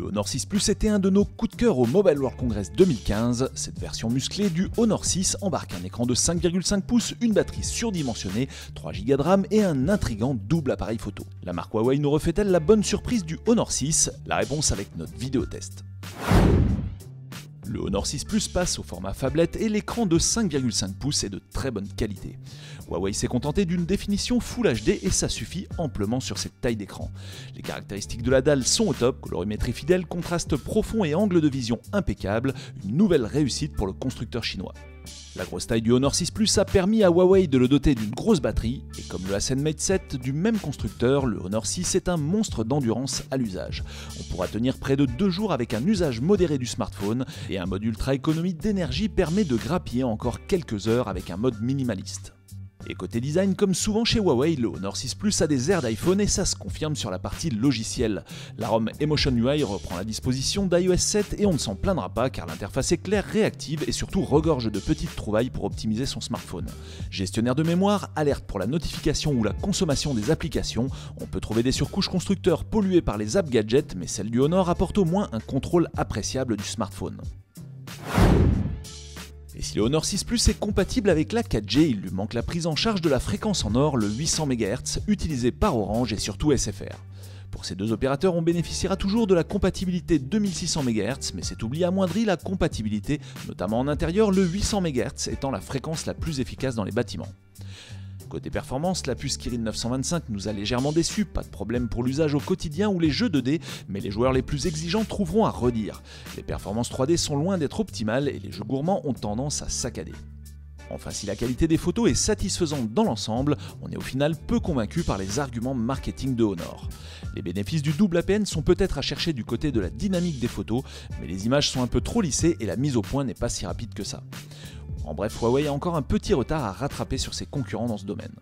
Le Honor 6 Plus était un de nos coups de cœur au Mobile World Congress 2015. Cette version musclée du Honor 6 embarque un écran de 5,5 pouces, une batterie surdimensionnée, 3 Go de RAM et un intrigant double appareil photo. La marque Huawei nous refait-elle la bonne surprise du Honor 6? La réponse avec notre vidéo test. Le Honor 6 Plus passe au format phablette et l'écran de 5,5 pouces est de très bonne qualité. Huawei s'est contenté d'une définition Full HD et ça suffit amplement sur cette taille d'écran. Les caractéristiques de la dalle sont au top, colorimétrie fidèle, contraste profond et angle de vision impeccable, une nouvelle réussite pour le constructeur chinois. La grosse taille du Honor 6 Plus a permis à Huawei de le doter d'une grosse batterie, et comme le Ascend Mate 7 du même constructeur, le Honor 6 est un monstre d'endurance à l'usage. On pourra tenir près de 2 jours avec un usage modéré du smartphone, et un mode ultra économie d'énergie permet de grappiller encore quelques heures avec un mode minimaliste. Et côté design, comme souvent chez Huawei, le Honor 6 Plus a des airs d'iPhone et ça se confirme sur la partie logicielle. La ROM Emotion UI reprend la disposition d'iOS 7 et on ne s'en plaindra pas car l'interface est claire, réactive et surtout regorge de petites trouvailles pour optimiser son smartphone. Gestionnaire de mémoire, alerte pour la notification ou la consommation des applications, on peut trouver des surcouches constructeurs polluées par les apps gadgets, mais celle du Honor apporte au moins un contrôle appréciable du smartphone. Et si le Honor 6 Plus est compatible avec la 4G, il lui manque la prise en charge de la fréquence en or, le 800 MHz, utilisé par Orange et surtout SFR. Pour ces deux opérateurs, on bénéficiera toujours de la compatibilité 2600 MHz, mais cet oubli amoindrit la compatibilité, notamment en intérieur, le 800 MHz étant la fréquence la plus efficace dans les bâtiments. Côté performance, la puce Kirin 925 nous a légèrement déçus, pas de problème pour l'usage au quotidien ou les jeux 2D, mais les joueurs les plus exigeants trouveront à redire. Les performances 3D sont loin d'être optimales et les jeux gourmands ont tendance à saccader. Enfin, si la qualité des photos est satisfaisante dans l'ensemble, on est au final peu convaincu par les arguments marketing de Honor. Les bénéfices du double APN sont peut-être à chercher du côté de la dynamique des photos, mais les images sont un peu trop lissées et la mise au point n'est pas si rapide que ça. En bref, Huawei a encore un petit retard à rattraper sur ses concurrents dans ce domaine.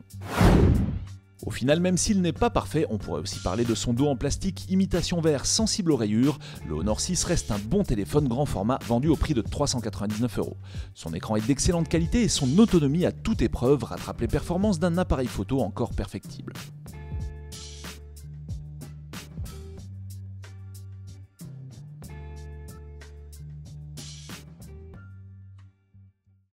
Au final, même s'il n'est pas parfait, on pourrait aussi parler de son dos en plastique imitation verre sensible aux rayures. Le Honor 6 reste un bon téléphone grand format vendu au prix de 399 €. Son écran est d'excellente qualité et son autonomie à toute épreuve rattrape les performances d'un appareil photo encore perfectible.